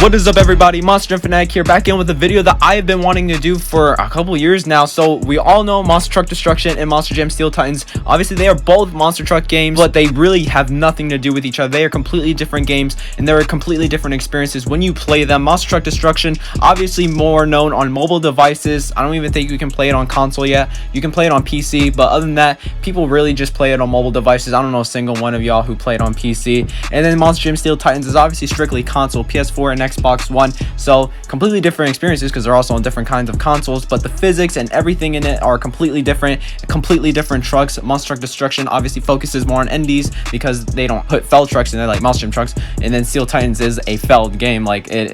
What is up, everybody? Monster Jam Fanatic here, back in with a video that I have been wanting to do for a couple years now. So we all know Monster Truck Destruction and Monster Jam Steel Titans. Obviously they are both monster truck games, but they really have nothing to do with each other. They are completely different games, and there are completely different experiences when you play them. Monster Truck Destruction, obviously more known on mobile devices. I don't even think you can play it on console yet. You can play it on PC, but other than that, people really just play it on mobile devices. I don't know a single one of y'all who played on PC. And then Monster Jam Steel Titans is obviously strictly console, PS4 and Xbox One. So completely different experiences because they're also on different kinds of consoles, but the physics and everything in it are completely different. Completely different trucks. Monster Truck Destruction obviously focuses more on indies because they don't put fell trucks in there like Monster Jam trucks, and then Steel Titans is a felled game. Like it,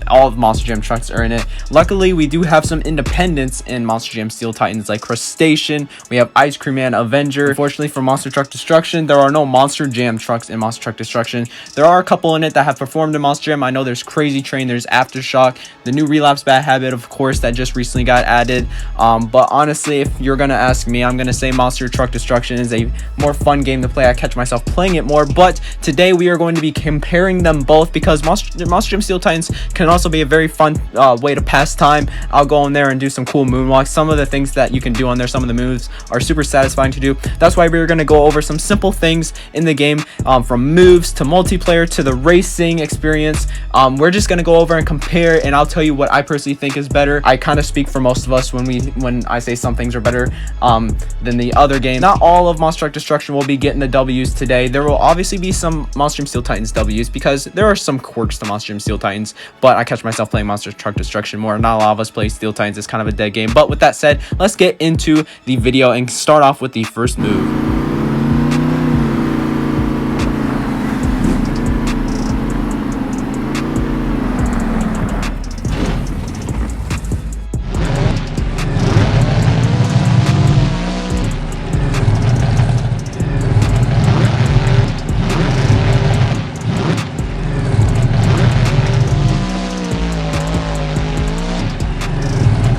all of Monster Jam trucks are in it. Luckily, we do have some independents in Monster Jam Steel Titans, like Crustacean. We have Ice Cream Man, Avenger. Unfortunately for Monster Truck Destruction, there are no Monster Jam trucks in Monster Truck Destruction. There are a couple in it that have performed in Monster Jam. I know there's Crazy Train, there's Aftershock, the new Relapse Bad Habit, of course, that just recently got added. But honestly, if you're gonna ask me, I'm gonna say Monster Truck Destruction is a more fun game to play. I catch myself playing it more, but today we are going to be comparing them both because Monster Jam Steel Titans can also be a very fun way to pass time. I'll go in there and do some cool moonwalks. Some of the things that you can do on there, some of the moves are super satisfying to do. That's why we're going to go over some simple things in the game, from moves to multiplayer to the racing experience. We're just going to go over and compare, and I'll tell you what I personally think is better. I kind of speak for most of us when I say some things are better than the other game. Not all of Monster Truck Destruction will be getting the W's today. There will obviously be some Monster Jam Steel Titans W's because there are some quirks to Monster Jam Steel Titans, but I catch myself playing Monster Truck Destruction more. Not a lot of us play Steel Titans. It's kind of a dead game. But with that said, let's get into the video and start off with the first move.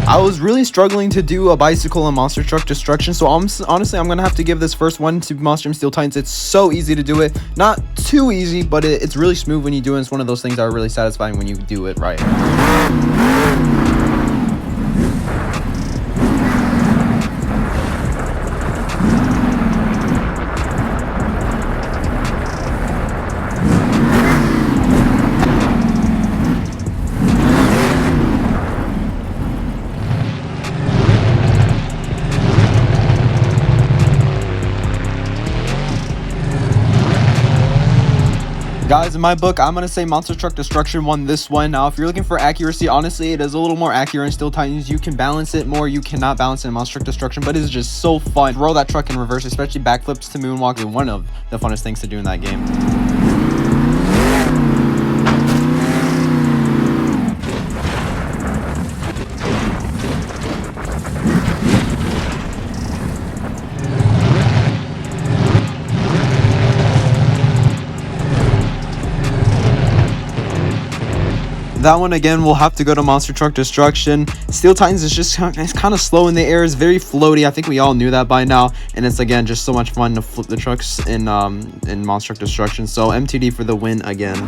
I was really struggling to do a bicycle in Monster Truck Destruction, so honestly I'm gonna have to give this first one to Monster Jam Steel Titans. It's so easy to do it. Not too easy, but it's really smooth when you do it. It's one of those things that are really satisfying when you do it right. Guys, in my book, I'm going to say Monster Truck Destruction won this one. Now, if you're looking for accuracy, honestly, it is a little more accurate in Steel Titans. You can balance it more. You cannot balance it in Monster Truck Destruction, but it's just so fun. Roll that truck in reverse, especially backflips to moonwalk. One of the funnest things to do in that game. That one again will have to go to Monster Truck Destruction. Steel Titans is just it's kind of slow in the air. It's very floaty. I think we all knew that by now, and it's again just so much fun to flip the trucks in Monster Truck Destruction. So MTD for the win again.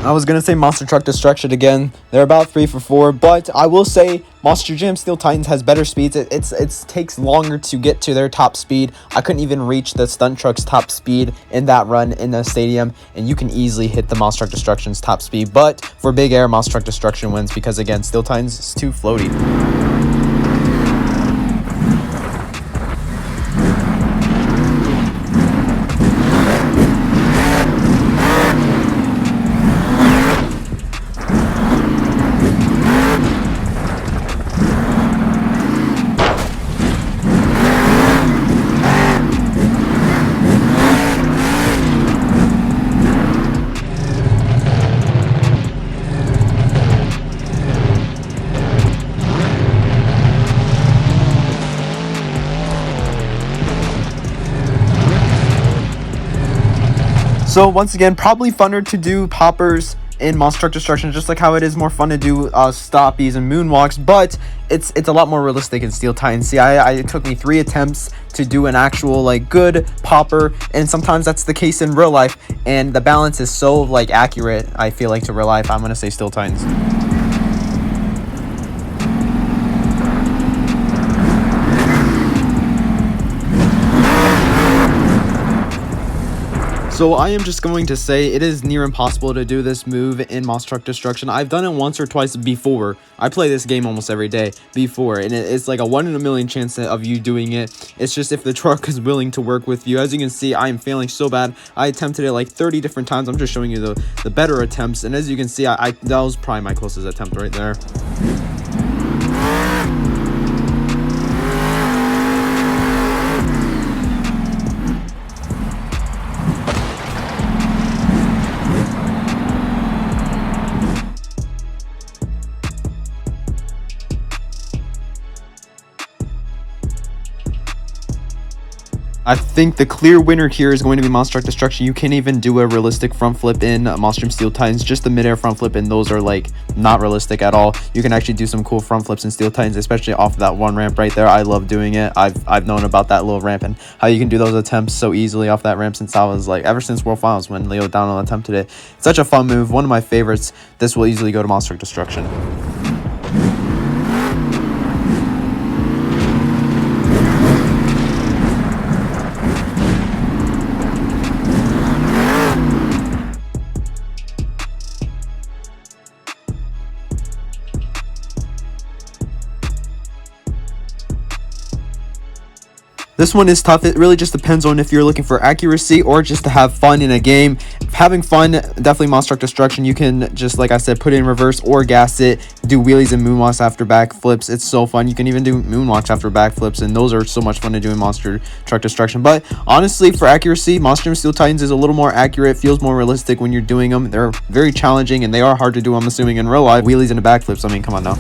I was gonna say Monster Truck Destruction again. They're about 3 for 4, but I will say Monster Jam Steel Titans has better speeds. It takes longer to get to their top speed. I couldn't even reach the stunt truck's top speed in that run in the stadium, and you can easily hit the Monster Truck Destruction's top speed. But for big air, Monster Truck Destruction wins because again, Steel Titans is too floaty. So once again, probably funner to do poppers in Monster Truck Destruction, just like how it is more fun to do stoppies and moonwalks, but it's a lot more realistic in Steel Titans. See, it took me 3 attempts to do an actual like good popper, and sometimes that's the case in real life, and the balance is so like accurate, I feel like, to real life. I'm gonna say Steel Titans. So I am just going to say it is near impossible to do this move in Monster Truck Destruction. I've done it once or twice before. I play this game almost every day before, and it's like a 1 in a million chance of you doing it. It's just if the truck is willing to work with you. As you can see, I am failing so bad. I attempted it like 30 different times. I'm just showing you the better attempts, and as you can see, that was probably my closest attempt right there. I think the clear winner here is going to be Monster Truck Destruction. You can't even do a realistic front flip in Monster Steel Titans. Just the midair front flip, and those are like not realistic at all. You can actually do some cool front flips in Steel Titans, especially off of that one ramp right there. I love doing it. I've known about that little ramp and how you can do those attempts so easily off that ramp since I was like, ever since World Finals when Leo Downhill attempted it. Such a fun move, one of my favorites. This will easily go to Monster Truck Destruction. This one is tough. It really just depends on if you're looking for accuracy or just to have fun in a game. Having fun, definitely Monster Truck Destruction. You can just, like I said, put it in reverse or gas it, do wheelies and moonwalks after backflips. It's so fun. You can even do moonwalks after backflips, and those are so much fun to do in Monster Truck Destruction. But honestly, for accuracy, Monster Gym Steel Titans is a little more accurate, feels more realistic when you're doing them. They're very challenging, and they are hard to do, I'm assuming, in real life. Wheelies and the backflips, I mean, come on now.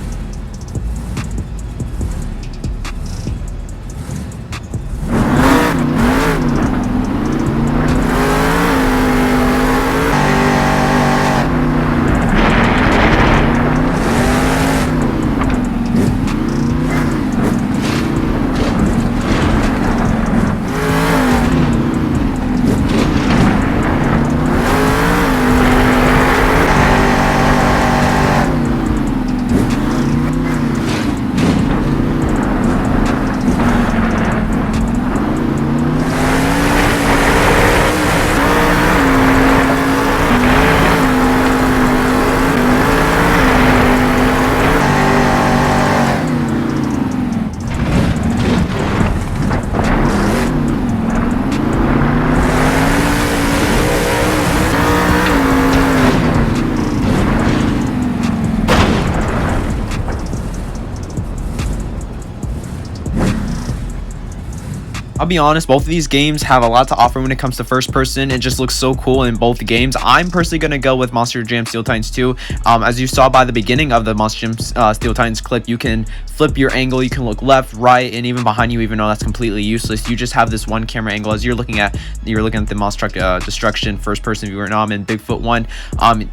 I'll be honest, both of these games have a lot to offer when it comes to first person. It just looks so cool in both games. I'm personally going to go with Monster Jam Steel Titans 2. As you saw by the beginning of the Monster Jam Steel Titans clip, you can flip your angle, you can look left, right, and even behind you, even though that's completely useless. You just have this one camera angle as you're looking at the Monster Truck Destruction first person viewer. Now I'm in Bigfoot 1.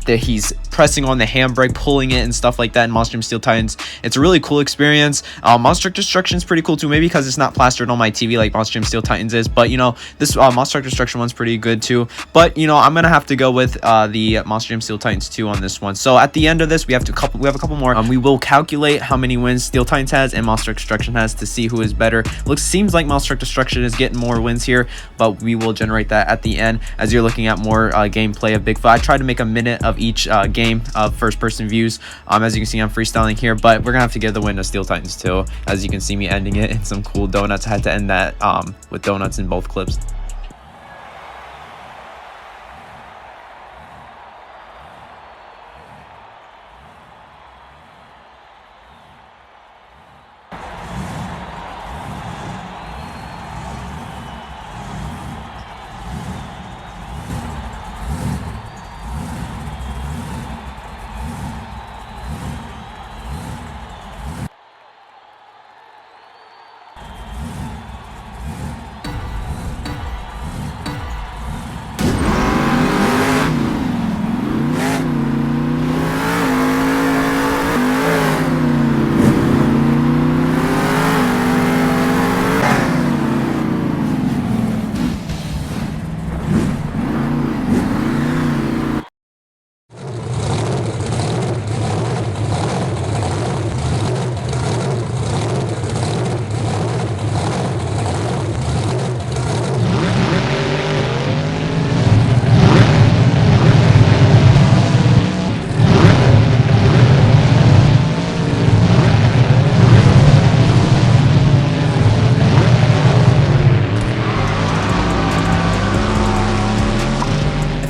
That he's pressing on the handbrake, pulling it and stuff like that in Monster Jam Steel Titans. It's a really cool experience. Monster Truck Destruction is pretty cool too, maybe because it's not plastered on my TV like Monster Jam Steel Titans is, but you know, this Monster Truck Destruction one's pretty good too. But you know, I'm gonna have to go with the Monster Jam Steel Titans 2 on this one. So at the end of this, we have a couple more. We will calculate how many wins Steel Titans has and Monster Truck Destruction has to see who is better. Seems like Monster Truck Destruction is getting more wins here, but we will generate that at the end as you're looking at more gameplay of Bigfoot. I tried to make a minute of each game of first-person views. As you can see, I'm freestyling here, but we're gonna have to give the win to Steel Titans 2. As you can see me ending it in some cool donuts. I had to end that with donuts in both clips.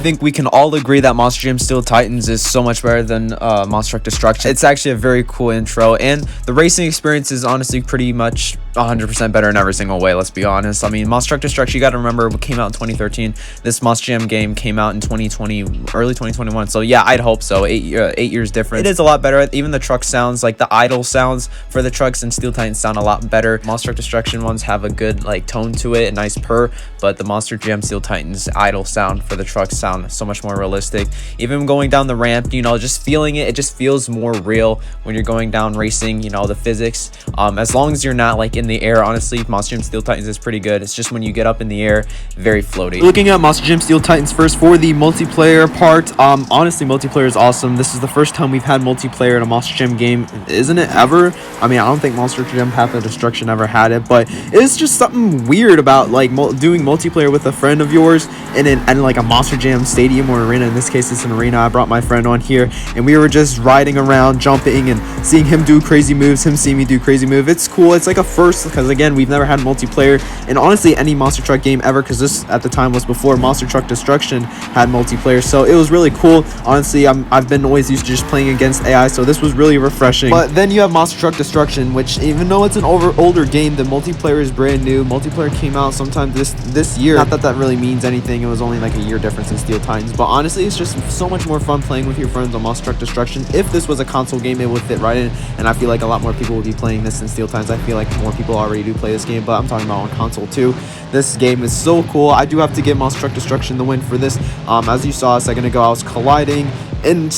think we can all agree that Monster Jam Steel Titans is so much better than Monster Truck Destruction. It's actually a very cool intro, and the racing experience is honestly pretty much 100% better in every single way, let's be honest. I mean, Monster Truck Destruction, you got to remember, it came out in 2013. This Monster Jam game came out in 2020, early 2021. So yeah, I'd hope so. 8 years different. It is a lot better. Even the truck sounds, like the idle sounds for the trucks and Steel Titans sound a lot better. Monster Truck Destruction ones have a good like tone to it, a nice purr, but the Monster Jam Steel Titans idle sound for the trucks sound so much more realistic. Even going down the ramp, you know, just feeling it just feels more real when you're going down racing, you know, the physics. As long as you're not like in the air, honestly, Monster Jam Steel Titans is pretty good. It's just when you get up in the air, very floaty. Looking at Monster Jam Steel Titans first for the multiplayer part, honestly, multiplayer is awesome. This is the first time we've had multiplayer in a Monster Jam game, isn't it ever? I mean, I don't think Monster Jam Path of Destruction ever had it, but it's just something weird about like doing multiplayer with a friend of yours in like a Monster Jam stadium or arena. In this case, it's an arena. I brought my friend on here, and we were just riding around, jumping, and seeing him do crazy moves, him see me do crazy move. It's cool. It's like a first, because again, we've never had multiplayer in honestly any Monster Truck game ever, because this at the time was before Monster Truck Destruction had multiplayer. So it was really cool. Honestly, I've been always used to just playing against AI, so this was really refreshing. But then you have Monster Truck Destruction, which even though it's an older game, the multiplayer is brand new. Multiplayer came out sometime this year. Not that really means anything. It was only like a year difference in Steel Titans, but honestly, it's just so much more fun playing with your friends on Monster Truck Destruction. If this was a console game, it would fit right in, and I feel like a lot more people would be playing this in Steel Titans. I feel like more people already do play this game, but I'm talking about on console too. This game is so cool. I do have to give Monster Truck Destruction the win for this. As you saw a second ago, I was colliding and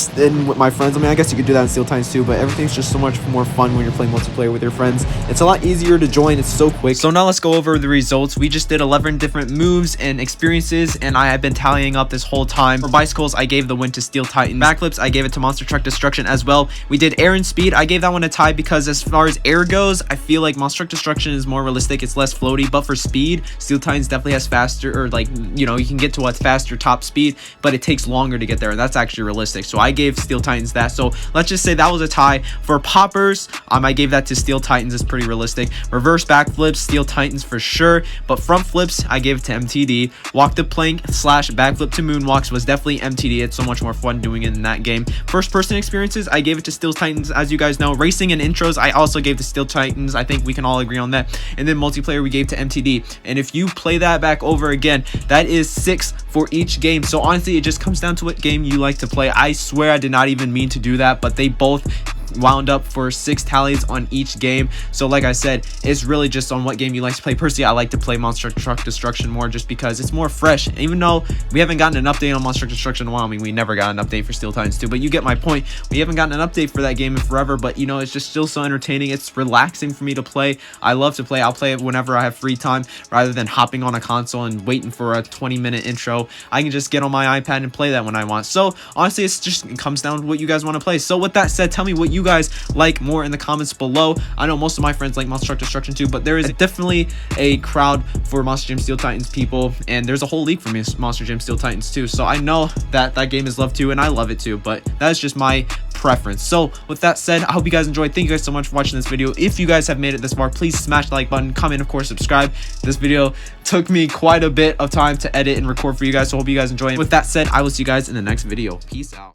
with my friends. I mean, I guess you could do that in Steel Titans too, but everything's just so much more fun when you're playing multiplayer with your friends. It's a lot easier to join. It's so quick. So now let's go over the results. We just did 11 different moves and experiences, and I have been tallying up this whole time. For bicycles, I gave the win to Steel Titans. Backflips, I gave it to Monster Truck Destruction as well. We did air and speed. I gave that one a tie because as far as air goes, I feel like Monster Truck Destruction is more realistic. It's less floaty, but for speed, Steel Titans definitely has faster, or like, you know, you can get to a faster top speed, but it takes longer to get there, and that's actually realistic. So I gave Steel Titans that. So let's just say that was a tie. For poppers, I gave that to Steel Titans. It's pretty realistic. Reverse backflips, Steel Titans for sure, but front flips, I gave it to MTD. Walk the plank / backflip to moonwalks was definitely MTD. It's so much more fun doing it in that game. First person experiences, I gave it to Steel Titans. As you guys know, racing and intros, I also gave to Steel Titans. I think we can all agree on that. And then multiplayer, we gave to MTD. And if you play that back over again, that is 6 for each game. So honestly, it just comes down to what game you like to play. I swear I did not even mean to do that, but they both wound up for 6 tallies on each game. So like I said, it's really just on what game you like to play. Personally, I like to play Monster Truck Destruction more just because it's more fresh. Even though we haven't gotten an update on Monster Truck Destruction in a while. I mean, we never got an update for Steel Titans 2, but you get my point. We haven't gotten an update for that game in forever, but you know, it's just still so entertaining. It's relaxing for me to play. I love to play. I'll play it whenever I have free time rather than hopping on a console and waiting for a 20-minute intro. I can just get on my iPad and play that when I want. So honestly, it comes down to what you guys want to play. So with that said, tell me what you guys like more in the comments below. I know most of my friends like Monster Truck Destruction too, but there is definitely a crowd for Monster Jam Steel Titans people, and there's a whole league for me, Monster Jam Steel Titans too. So I know that that game is loved too, and I love it too, but that's just my preference. So with that said, I hope you guys enjoyed. Thank you guys so much for watching this video. If you guys have made it this far, please smash the like button, comment, of course, subscribe. This video took me quite a bit of time to edit and record for you guys, so hope you guys enjoy. With that said, I will see you guys in the next video. Peace out.